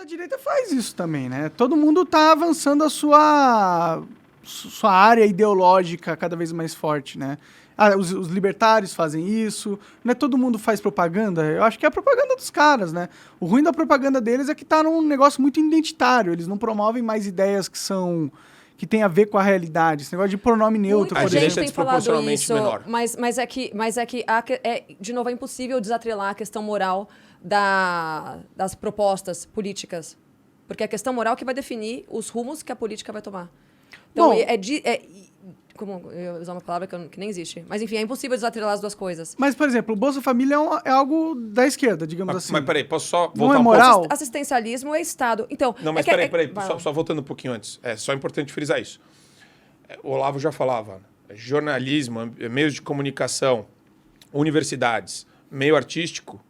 a direita faz isso também, né? Todo mundo tá avançando a sua área ideológica cada vez mais forte, né? Os libertários fazem isso, não é todo mundo faz propaganda, eu acho que é a propaganda dos caras, né? O ruim da propaganda deles é que tá num negócio muito identitário, eles não promovem mais ideias que tem a ver com a realidade, esse negócio de pronome neutro, Muita por gente exemplo. tem falado isso, menor. mas é que de novo, é impossível desatrelar a questão moral das propostas políticas. Porque é a questão moral que vai definir os rumos que a política vai tomar. Então, Bom, como eu usar uma palavra que nem existe. Mas, enfim, é impossível desatrelar as duas coisas. Mas, por exemplo, o Bolsa Família é algo da esquerda, digamos assim. Mas peraí, posso só Não voltar é um moral? pouco? Assistencialismo é Estado. Então, Não, mas peraí, só voltando um pouquinho antes. É só importante frisar isso. O Olavo já falava, jornalismo, meios de comunicação, universidades, meio artístico,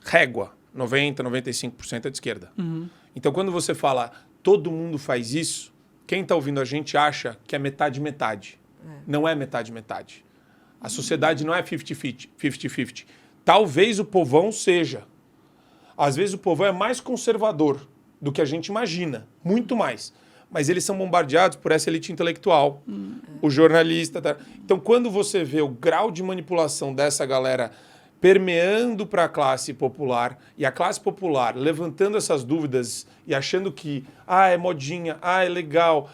régua, 90%, 95% é de esquerda. Uhum. Então, quando você fala todo mundo faz isso, quem está ouvindo a gente acha que é metade-metade. Não é metade-metade. A sociedade não é 50-50. Talvez o povão seja. Às vezes o povão é mais conservador do que a gente imagina. Muito mais. Mas eles são bombardeados por essa elite intelectual. O jornalista. Tá? Então, quando você vê o grau de manipulação dessa galera permeando para a classe popular e a classe popular levantando essas dúvidas e achando que é modinha, é legal,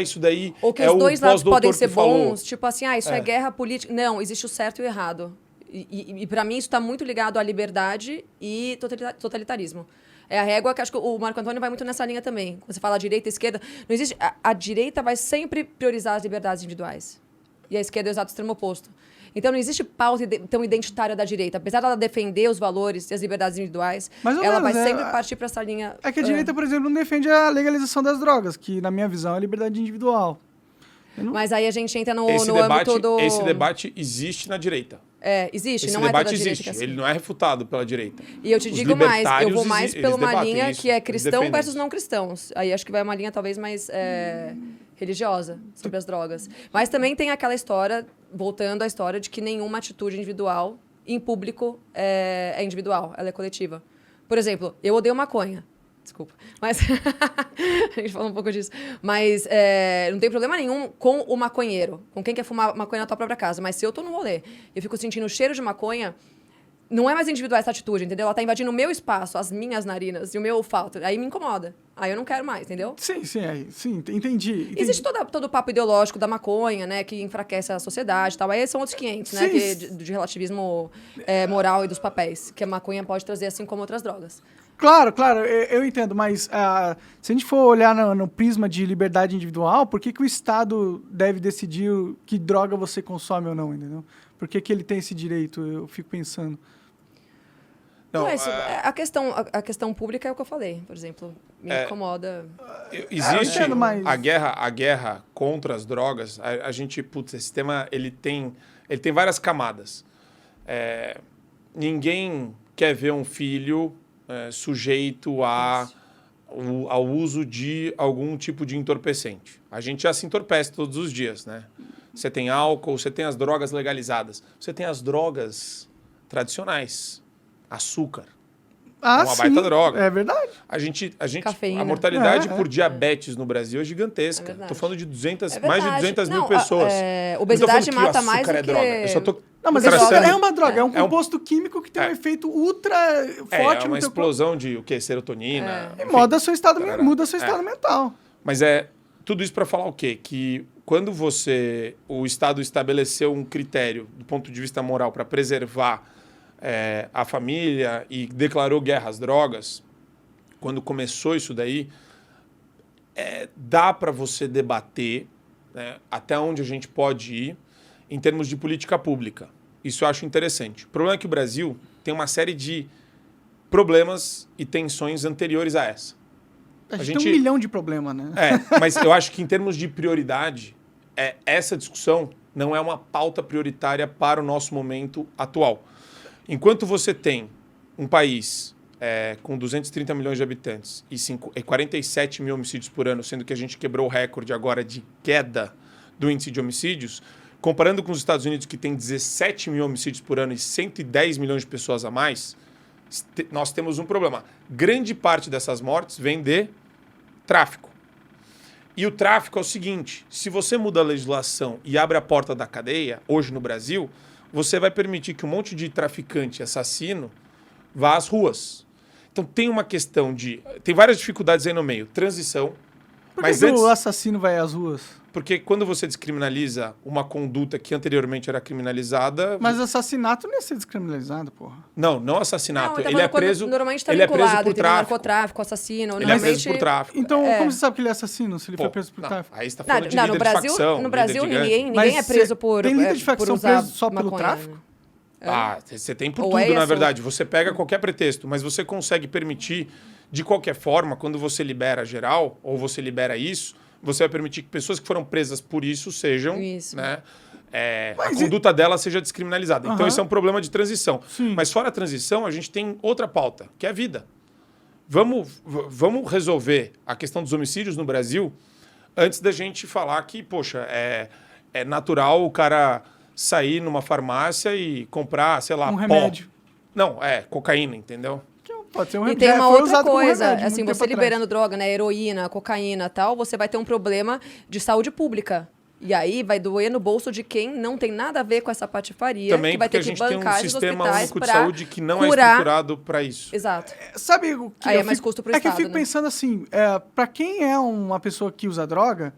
isso daí ou que é os o dois lados podem pós-doutor ser que falou. bons, tipo assim, isso é guerra política. Não, existe o certo e o errado. E para mim isso está muito ligado à liberdade e totalitarismo. É a régua que acho que o Marco Antônio vai muito nessa linha também. Quando você fala direita e esquerda, não existe. A direita vai sempre priorizar as liberdades individuais. E a esquerda é o exato extremo oposto. Então, não existe pauta tão identitária da direita. Apesar dela defender os valores e as liberdades individuais, ela vai sempre partir para essa linha... É que a direita, por exemplo, não defende a legalização das drogas, que, na minha visão, é liberdade individual. Mas aí a gente entra no Esse âmbito do... Esse debate existe na direita. Existe, Esse não é toda a debate direita existe, que é assim. ele não é refutado pela direita. E eu te Os digo mais, eu libertários, vou mais eles pela uma debatem linha isso, que é eles cristão defendem versus isso. não cristãos. Aí acho que vai uma linha talvez mais religiosa sobre as drogas. Mas também tem aquela história, voltando à história, de que nenhuma atitude individual em público é individual, ela é coletiva. Por exemplo, eu odeio maconha. Desculpa. Mas a gente fala um pouco disso. Mas não tem problema nenhum com o maconheiro, com quem quer fumar maconha na tua própria casa. Mas se eu tô num rolê e eu fico sentindo o cheiro de maconha, não é mais individual essa atitude, entendeu? Ela tá invadindo o meu espaço, as minhas narinas e o meu olfato. Aí me incomoda. Aí eu não quero mais, entendeu? Sim, entendi. Existe todo o papo ideológico da maconha, né? Que enfraquece a sociedade e tal. Aí são outros 500, né? De relativismo moral e dos papéis. Que a maconha pode trazer, assim como outras drogas. Claro, eu entendo, mas se a gente for olhar no prisma de liberdade individual, por que o Estado deve decidir que droga você consome ou não, entendeu? Por que ele tem esse direito? Eu fico pensando. Não, a questão pública é o que eu falei, por exemplo. Me incomoda. Existe mas... a guerra contra as drogas. A gente, esse tema ele tem várias camadas. Ninguém quer ver um filho sujeito ao uso de algum tipo de entorpecente. A gente já se entorpece todos os dias, né? Você tem álcool, você tem as drogas legalizadas, você tem as drogas tradicionais. Açúcar. É uma baita droga. É verdade. Cafeína. A mortalidade por diabetes no Brasil é gigantesca. Estou falando de mais de 200 mil pessoas. Obesidade mata mais do que... droga. Eu só tô não, mas traçando... é uma droga, é um composto químico que tem um efeito ultra forte no no uma teu explosão corpo. de E serotonina. Enfim, muda seu estado mental. Mas tudo isso para falar o quê? Que quando o Estado estabeleceu um critério do ponto de vista moral para preservar a família e declarou guerra às drogas, quando começou isso daí, dá para você debater, né, até onde a gente pode ir em termos de política pública. Isso eu acho interessante. O problema é que o Brasil tem uma série de problemas e tensões anteriores a essa. A gente tem 1 milhão de problemas, né? Mas eu acho que em termos de prioridade, essa discussão não é uma pauta prioritária para o nosso momento atual. Enquanto você tem um país com 230 milhões de habitantes e 47 mil homicídios por ano, sendo que a gente quebrou o recorde agora de queda do índice de homicídios, comparando com os Estados Unidos, que tem 17 mil homicídios por ano e 110 milhões de pessoas a mais, nós temos um problema. Grande parte dessas mortes vem de tráfico. E o tráfico é o seguinte, se você muda a legislação e abre a porta da cadeia, hoje no Brasil, você vai permitir que um monte de traficante assassino vá às ruas. Então tem uma questão de... Tem várias dificuldades aí no meio. Transição. Por Mas que antes, o assassino vai às ruas? porque quando você descriminaliza uma conduta que anteriormente era criminalizada... Mas assassinato não ia ser descriminalizado, porra. Não assassinato. Não, Ele é preso... Normalmente tá ele é preso vinculado, por entendeu? tráfico. Narcotráfico, assassino. Ele é Normalmente... preso por tráfico. Então, como você sabe que ele é assassino, se ele Pô, foi preso por não, tráfico? aí você tá falando de Não, líder de facção. no Brasil líder de gangue. ninguém Mas é preso por tem líder de por facção usar preso só pelo maconha, tráfico? né? Ah, você tem por Ou tudo, é na essa- verdade. Você pega qualquer pretexto, mas você consegue permitir, de qualquer forma, quando você libera geral, ou você libera isso, você vai permitir que pessoas que foram presas por isso sejam, Isso. né? A Mas conduta dela seja descriminalizada. Então, Aham. esse é um problema de transição. Sim. Mas fora a transição, a gente tem outra pauta, que é a vida. Vamos resolver a questão dos homicídios no Brasil antes da gente falar que, poxa, é natural o cara sair numa farmácia e comprar, sei lá, Um pó. remédio. Não, cocaína, entendeu? Pode ser um E remédio. tem uma Foi outra usado como coisa, remédio assim, muito você tempo liberando droga, né, heroína, cocaína e tal, você vai ter um problema de saúde pública. E aí vai doer no bolso de quem não tem nada a ver com essa patifaria, Também que vai porque ter a que gente tem bancar um esses sistema hospitais único de pra saúde que não é curar... estruturado para isso. Exato. atrás. Sabe o que Aí eu é mais fico- custo pro É que eu Estado, fico né? pensando assim, pra quem é uma pessoa que usa droga,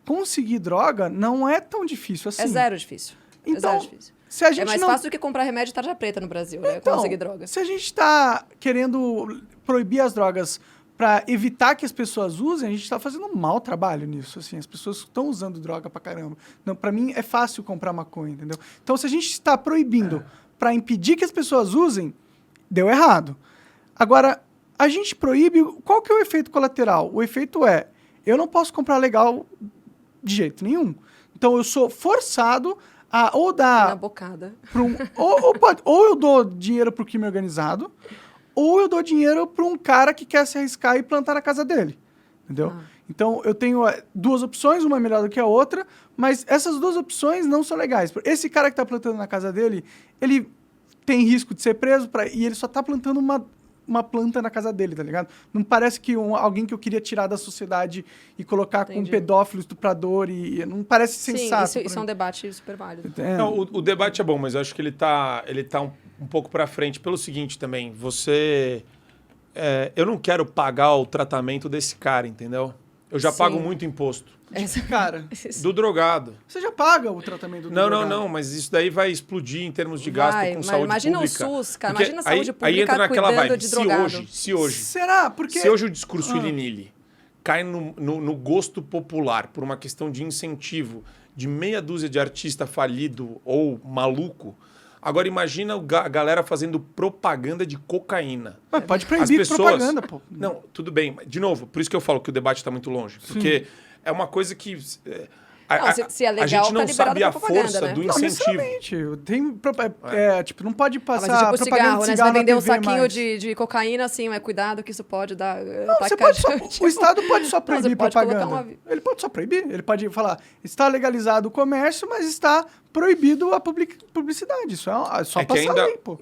conseguir droga não é tão difícil assim. É zero difícil. Então, é zero difícil. se a gente É mais não... fácil do que comprar remédio de tarja preta no Brasil, né? Então, Conseguir droga. se a gente está querendo proibir as drogas para evitar que as pessoas usem, a gente está fazendo um mau trabalho nisso. Assim, as pessoas estão usando droga pra caramba. Não, para mim é fácil comprar maconha, entendeu? Então, se a gente está proibindo para impedir que as pessoas usem, deu errado. Agora, a gente proíbe, qual que é o efeito colateral? O efeito é, eu não posso comprar legal de jeito nenhum. Então, eu sou forçado a ou Na dar bocada. pra um, ou eu dou dinheiro pro crime organizado, ou eu dou dinheiro para um cara que quer se arriscar e plantar na casa dele. Entendeu? Então, eu tenho duas opções, uma é melhor do que a outra, mas essas duas opções não são legais. Esse cara que está plantando na casa dele, ele tem risco de ser preso e ele só está plantando uma planta na casa dele, tá ligado? Não parece que alguém que eu queria tirar da sociedade e colocar com um Entendi. pedófilo, estuprador, e não parece sensato. Sim, isso pra é um mim. debate super válido. É. Não, o debate é bom, mas eu acho que ele tá um pouco para frente pelo seguinte também. Eu não quero pagar o tratamento desse cara, entendeu? Eu já Sim. pago muito imposto. Cara, Do drogado. você já paga o tratamento do drogado. Não, mas isso daí vai explodir em termos de gasto Vai, com mas saúde imagina pública. o SUS, cara, Porque imagina a saúde aí pública entra naquela cuidando vibe. de drogado. Se hoje Será? Porque... Se hoje o discurso willy-nilly cai no gosto popular por uma questão de incentivo de meia dúzia de artista falido ou maluco, agora imagina a galera fazendo propaganda de cocaína. Mas pode As proibir pessoas... propaganda, pô. Não, tudo bem. De novo, por isso que eu falo que o debate está muito longe. Porque é uma coisa que... Não, se é legal, a gente não tá liberado sabe a pra propaganda, força né? do Não incentivo. necessariamente. Tipo, não pode Ah, passar mas tipo propaganda cigarro, de né? Você cigarro vai vender na um TV saquinho mais. de cocaína, assim, mas cuidado que isso pode dar Não, ataque você pode só, cardíaco. o Estado pode só proibir você pode colocar propaganda. Ele pode só proibir. Ele pode falar, está legalizado o comércio, mas está proibido a publicidade. Isso é só É que passar a lei, pô.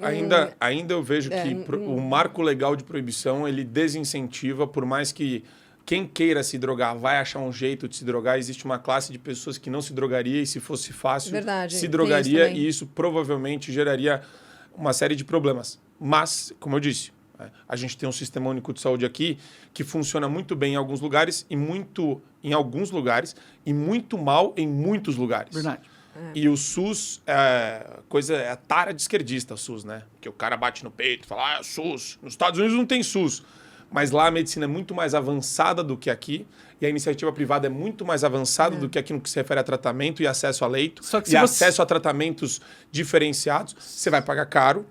ainda eu vejo que o marco legal de proibição, ele desincentiva, por mais que quem queira se drogar vai achar um jeito de se drogar. Existe uma classe de pessoas que não se drogaria e, se fosse fácil, Verdade, se tem drogaria, isso também. e isso provavelmente geraria uma série de problemas. Mas, como eu disse, a gente tem um sistema único de saúde aqui que funciona muito bem em alguns lugares e muito mal em muitos lugares. Verdade. E o SUS é a tara de esquerdista, o SUS, né? Porque o cara bate no peito e fala, SUS. Nos Estados Unidos não tem SUS. Mas lá a medicina é muito mais avançada do que aqui. E a iniciativa privada é muito mais avançada do que aqui no que se refere a tratamento e acesso a leito. Só que e se você- acesso a tratamentos diferenciados. Você vai pagar caro.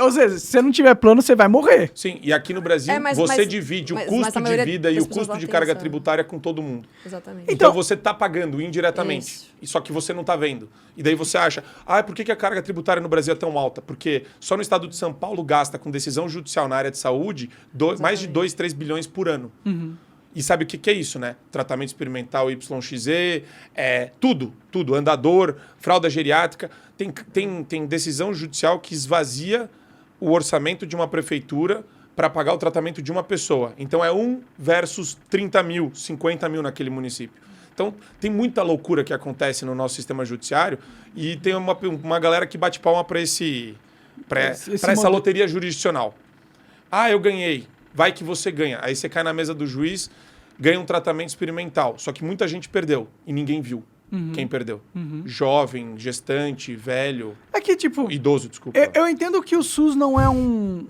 Ou seja, se você não tiver plano, você vai morrer. Sim, e aqui no Brasil mas- você mas- divide o mas custo a de maioria vida e das o pessoas custo lá de tem carga essa- tributária com todo mundo. Exatamente. Então você está pagando indiretamente. Isso. E só que você não está vendo. E daí você acha, por que a carga tributária no Brasil é tão alta? Porque só no estado de São Paulo gasta com decisão judicial na área de saúde mais de 2, 3 bilhões por ano. E sabe o que é isso, né? Tratamento experimental YXZ, tudo. Andador, fralda geriátrica. Tem decisão judicial que esvazia o orçamento de uma prefeitura para pagar o tratamento de uma pessoa. Então é 1 versus 30 mil, 50 mil naquele município. Então tem muita loucura que acontece no nosso sistema judiciário e tem uma galera que bate palma para essa loteria jurisdicional. Ah, eu ganhei. Vai que você ganha. Aí você cai na mesa do juiz, ganha um tratamento experimental. Só que muita gente perdeu e ninguém viu quem perdeu. Jovem, gestante, velho. É que, tipo... Idoso, desculpa. Eu entendo que o SUS não é um...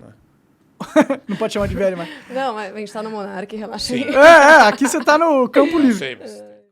Não pode chamar de velho, mas... Não, mas a gente tá no Monark, relaxa aí. Sim. Aqui você tá no campo livre. Sei, mas